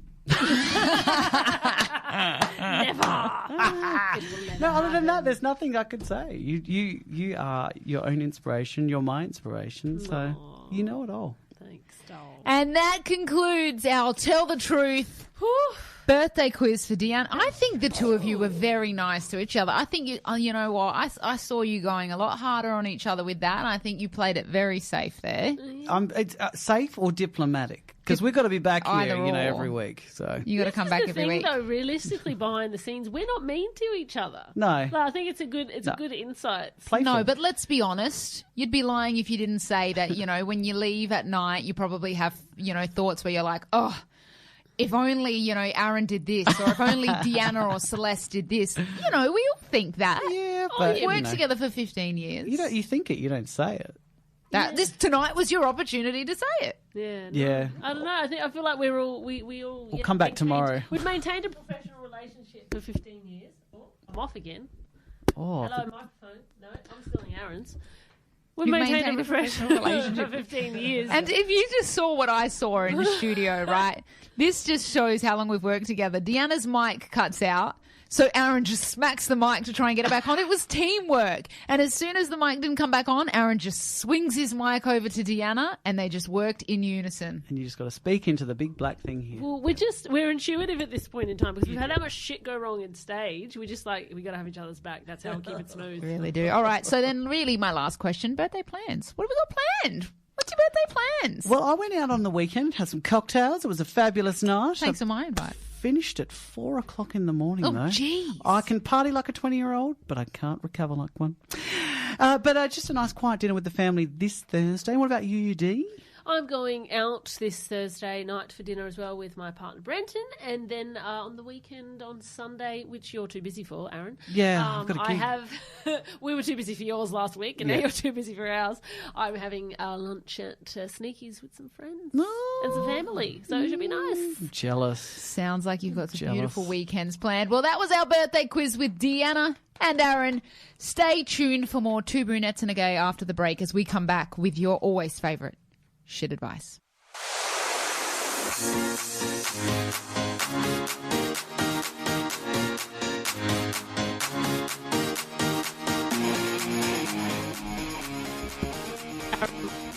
Never. No, other than that, there's nothing I could say. You are your own inspiration. You're my inspiration. So you know it all. Thanks, doll. And that concludes our Tell the Truth birthday quiz for Deanna. I think the two of you were very nice to each other. I think you know what? I saw you going a lot harder on each other with that, and I think you played it very safe there. It's safe or diplomatic? Because we've got to be back here, Either or. every week. So You got to come back the every thing, week. though, realistically, behind the scenes, we're not mean to each other. No. I think it's a good insight. playful. No, but let's be honest. You'd be lying if you didn't say that, when you leave at night, you probably have, thoughts where you're like, oh, if only, Aaron did this, or if only Deanna or Celeste did this. We all think that. Yeah, but We've worked together for 15 years. You think it, you don't say it. This tonight was your opportunity to say it. Yeah. Yeah. I don't know. I feel like we're all we all. We'll come back tomorrow. We've maintained a professional relationship for 15 years. Oh, I'm off again. Oh, Hello, microphone. No, I'm stealing Aaron's. We've You've maintained a professional relationship for 15 years. And if you just saw what I saw in the studio, right, this just shows how long we've worked together. Deanna's mic cuts out, so Aaron just smacks the mic to try and get it back on. It was teamwork. And as soon as the mic didn't come back on, Aaron just swings his mic over to Deanna, and they just worked in unison. and you just got to speak into the big black thing here. Well, we're intuitive at this point in time because we've had that much shit go wrong in stage. We just we got to have each other's back. That's how we keep it smooth. Really do. All right, so then really my last question, birthday plans. What have we got planned? What's your birthday plans? Well, I went out on the weekend, had some cocktails. It was a fabulous night. Thanks for my invite. Finished at 4 o'clock in the morning, Oh, though. jeez. I can party like a 20-year-old, but I can't recover like one. But just a nice quiet dinner with the family this Thursday. What about you, Dee? I'm going out this Thursday night for dinner as well with my partner Brenton, and then on the weekend on Sunday, which you're too busy for, Aaron. Yeah, I've got a gig. We were too busy for yours last week, and now you're too busy for ours. I'm having lunch at Sneaky's with some friends and some family, so it should be nice. I'm jealous. Sounds like you've got some Jealous. beautiful weekends planned. Well, that was our birthday quiz with Deanna and Aaron. Stay tuned for more Two Brunettes and a Gay after the break as we come back with your always favourite shit advice.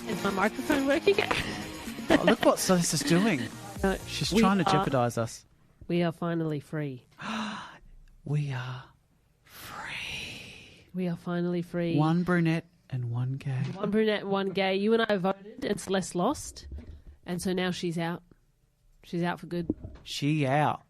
Is my microphone working? Oh, look what Celeste is doing. No, She's we trying to are- jeopardise us. We are finally free. We are free. We are finally free. One brunette and one gay. One brunette, one gay. You and I voted, and Celeste lost, and so now she's out. She's out for good. She out.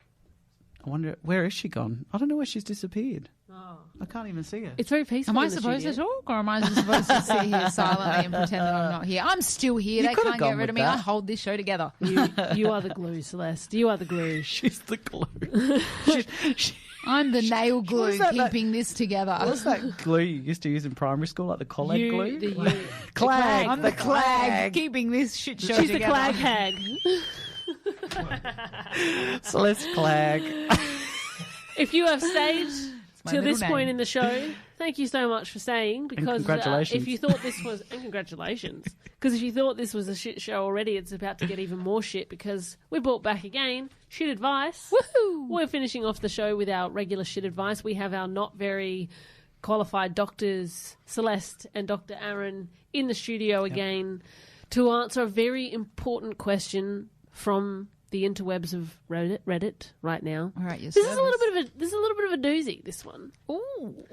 I wonder, where is she gone? I don't know where she's disappeared. Oh. I can't even see her. It's very peaceful. Am I in the supposed to studio. talk, or am I just supposed to sit here silently and pretend that I'm not here? I'm still here. You They could have can't gone get rid with of me. that. I hold this show together. You are the glue, Celeste. You are the glue. She's the glue. I'm the nail glue was that, keeping this together. What's that glue you used to use in primary school, like the college You, glue? the you. Clag. I'm the clag keeping this shit show She's together. the clag hag. Celeste Clag. If you have stayed my till middle this name. point in the show, thank you so much for staying. Because congratulations. if you thought this was and congratulations, because if you thought this was a shit show already, it's about to get even more shit because we brought back again shit advice. Woohoo! We're finishing off the show with our regular shit advice. We have our not very qualified doctors, Celeste and Dr. Aaron, in the studio again to answer a very important question from the interwebs of Reddit right now. All right, your This is a service. little bit of a doozy, this one. Ooh.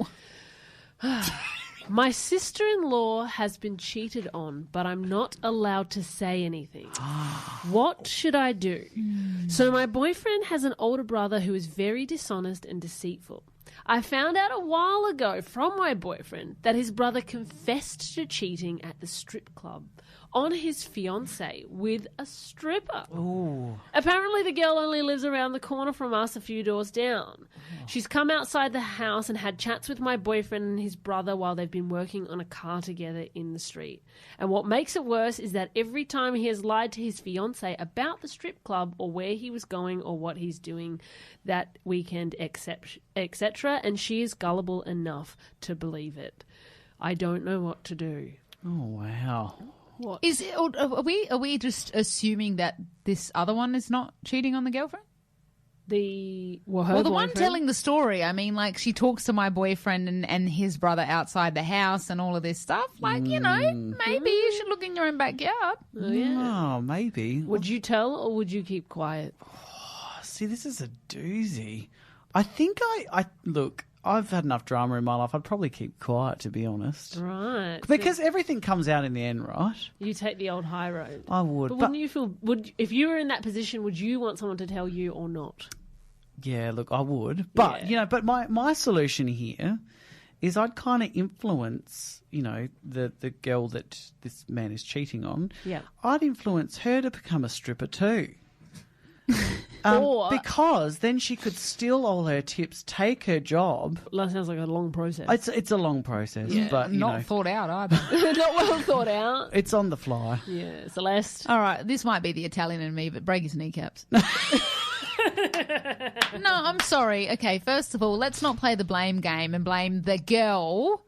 My sister-in-law has been cheated on, but I'm not allowed to say anything. What should I do? So my boyfriend has an older brother who is very dishonest and deceitful. I found out a while ago from my boyfriend that his brother confessed to cheating at the strip club on his fiancée with a stripper. Ooh. Apparently the girl only lives around the corner from us, a few doors down. She's come outside the house and had chats with my boyfriend and his brother while they've been working on a car together in the street. And what makes it worse is that every time he has lied to his fiancée about the strip club or where he was going or what he's doing that weekend, etc., and she is gullible enough to believe it. I don't know what to do. Oh, wow. What? Are we just assuming that this other one is not cheating on the girlfriend? The the one boyfriend. telling the story. I mean, like, she talks to my boyfriend and his brother outside the house and all of this stuff. Like, maybe you should look in your own backyard. Oh, yeah. Oh, maybe. Would you tell or would you keep quiet? See, this is a doozy. I think look, I've had enough drama in my life. I'd probably keep quiet, to be honest. Right. Because everything comes out in the end, right? You take the old high road. I would. But wouldn't you feel, if you were in that position, would you want someone to tell you or not? Yeah, look, I would. But, but my solution here is I'd kind of influence, the girl that this man is cheating on. Yeah. I'd influence her to become a stripper too. Or because then she could steal all her tips, take her job. That sounds like a long process. It's a long process, but Not thought out either. Not well thought out. it's on the fly. Yeah, Celeste. All right, this might be the Italian in me, but break his kneecaps. No, I'm sorry. Okay, first of all, let's not play the blame game and blame the girl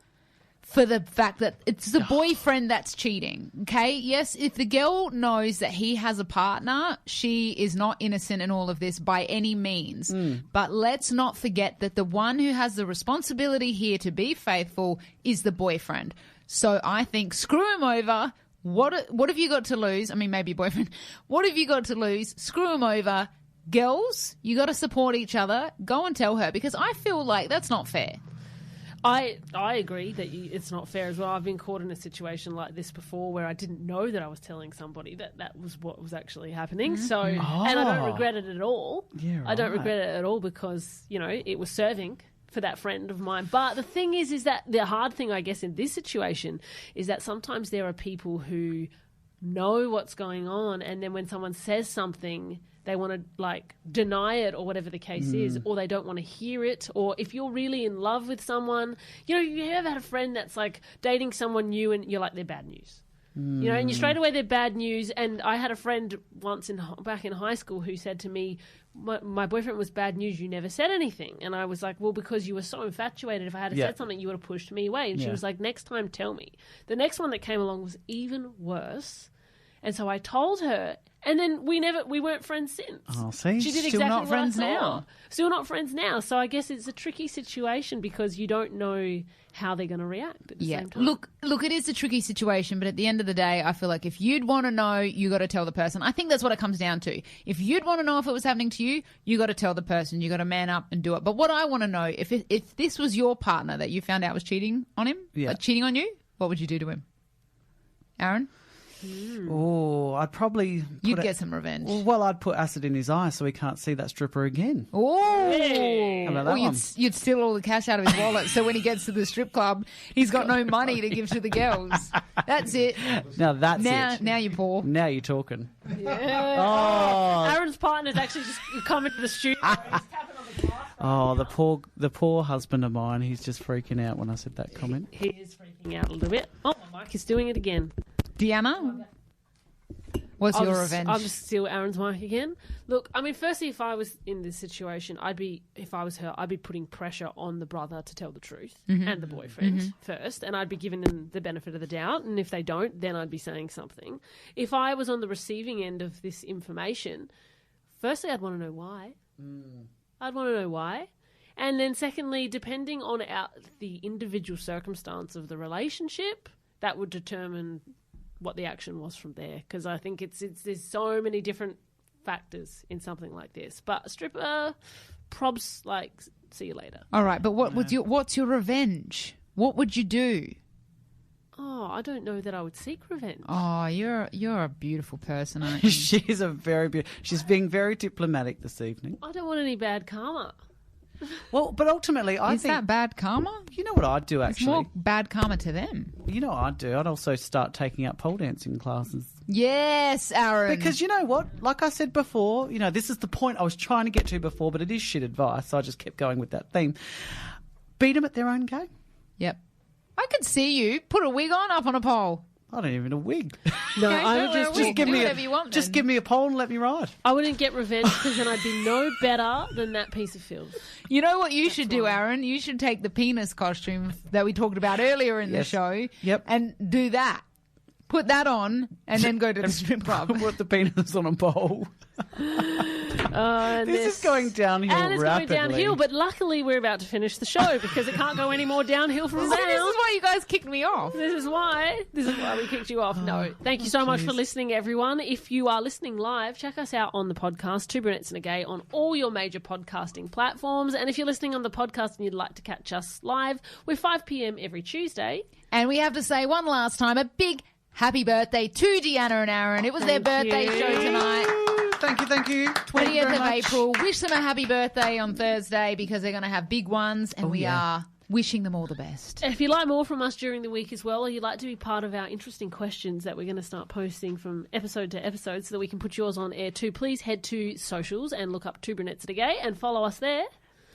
for the fact that it's the boyfriend that's cheating, okay? Yes, if the girl knows that he has a partner, she is not innocent in all of this by any means. But let's not forget that the one who has the responsibility here to be faithful is the boyfriend. So I think screw him over. What have you got to lose? I mean, maybe your boyfriend. What have you got to lose? Screw him over. Girls, you got to support each other. Go and tell her, because I feel like that's not fair. I agree that it's not fair as well. I've been caught in a situation like this before where I didn't know that I was telling somebody that was what was actually happening. So, and I don't regret it at all. Yeah, I don't right. regret it at all because, it was serving for that friend of mine. But the thing is that the hard thing, I guess, in this situation is that sometimes there are people who know what's going on, and then when someone says something, they want to deny it or whatever the case is, or they don't want to hear it. Or if you're really in love with someone, you ever had a friend that's dating someone new and you're like, they're bad news. And you straight away they're bad news. And I had a friend once back in high school who said to me, my boyfriend was bad news, you never said anything. And I was like, well, because you were so infatuated. If I had said something, you would have pushed me away. And she was like, next time, tell me. The next one that came along was even worse. And so I told her, and then we weren't friends since. Oh, see? She did Still exactly not what friends I saw. now. Still not friends now. So I guess it's a tricky situation because you don't know how they're going to react at the same time. Look, it is a tricky situation, but at the end of the day, I feel like if you'd want to know, you got to tell the person. I think that's what it comes down to. If you'd want to know if it was happening to you, you got to tell the person. You got to man up and do it. But what I want to know, if this was your partner that you found out was cheating on him, cheating on you, what would you do to him? Aaron? Oh, I'd probably... You'd get some revenge. Well, I'd put acid in his eye so he can't see that stripper again. Oh, How about that or one? you'd steal all the cash out of his wallet so when he gets to the strip club, he's got no money to give to the girls. That's it. Now that's it. Now you're poor. Now you're talking. Yeah. Oh. Aaron's partner's actually just come into the studio. He's tapping on the glass. Oh, the poor husband of mine, he's just freaking out when I said that comment. He is freaking out a little bit. Oh, my mic is doing it again. Deanna, what's your revenge? I'll just steal Aaron's mic again. Look, I mean, firstly, if I was in this situation, if I was her, I'd be putting pressure on the brother to tell the truth and the boyfriend first, and I'd be giving them the benefit of the doubt, and if they don't, then I'd be saying something. If I was on the receiving end of this information, firstly, I'd want to know why. I'd want to know why. And then secondly, depending on the individual circumstance of the relationship, that would determine what the action was from there, because I think there's so many different factors in something like this. But stripper, probs, see you later. All right, but what's your revenge? What would you do? Oh, I don't know that I would seek revenge. Oh, you're a beautiful person, aren't you? She's being very diplomatic this evening. I don't want any bad karma. Well, but ultimately, I Is think... that bad karma? You know what I'd do, It's actually? more bad karma to them. You know what I'd do? I'd also start taking up pole dancing classes. Yes, Aaron. Because you know what? Like I said before, this is the point I was trying to get to before, but it is shit advice, so I just kept going with that theme. Beat them at their own game. Yep. I could see you put a wig up on a pole. I don't even a wig. No, Okay, I would don't wear a just wig. give Do me whatever you want, just then. give me a pole and let me ride. I wouldn't get revenge because then I'd be no better than that piece of filth. You know what you should do, Aaron? You should take the penis costume that we talked about earlier in the Yes. show Yep. and do that. Put that on and then go to the strip club. Put the penis on a pole. This is going downhill and it's rapidly. going downhill, but luckily we're about to finish the show because it can't go any more downhill from So now. this is why you guys kicked me off. This is why we kicked you off. No, thank you so much for listening, everyone. If you are listening live, check us out on the podcast, Two Brunettes and a Gay, on all your major podcasting platforms. And if you're listening on the podcast and you'd like to catch us live, we're 5 p.m. every Tuesday. And we have to say one last time, a big happy birthday to Deanna and Aaron. It was their birthday show tonight. Thank you. 20th of April. Wish them a happy birthday on Thursday because they're going to have big ones, and we are wishing them all the best. And if you'd like more from us during the week as well, or you'd like to be part of our interesting questions that we're going to start posting from episode to episode so that we can put yours on air too, please head to socials and look up Two Brunettes A Gay and follow us there.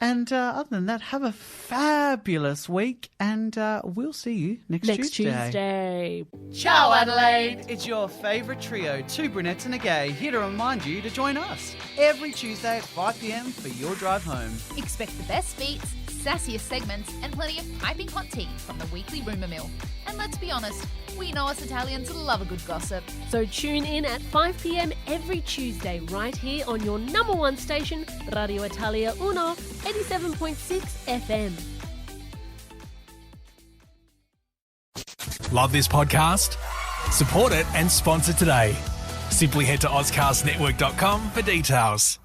And other than that, have a fabulous week, and we'll see you next Tuesday. Ciao, Adelaide. It's your favourite trio, Two Brunettes and a Gay, here to remind you to join us every Tuesday at 5 p.m. for your drive home. Expect the best beats, sassiest segments, and plenty of piping hot tea from the weekly rumour mill. And let's be honest, we know us Italians love a good gossip. So tune in at 5 p.m. every Tuesday right here on your number one station, Radio Italia Uno, 87.6 FM. Love this podcast? Support it and sponsor today. Simply head to AuscastNetwork.com for details.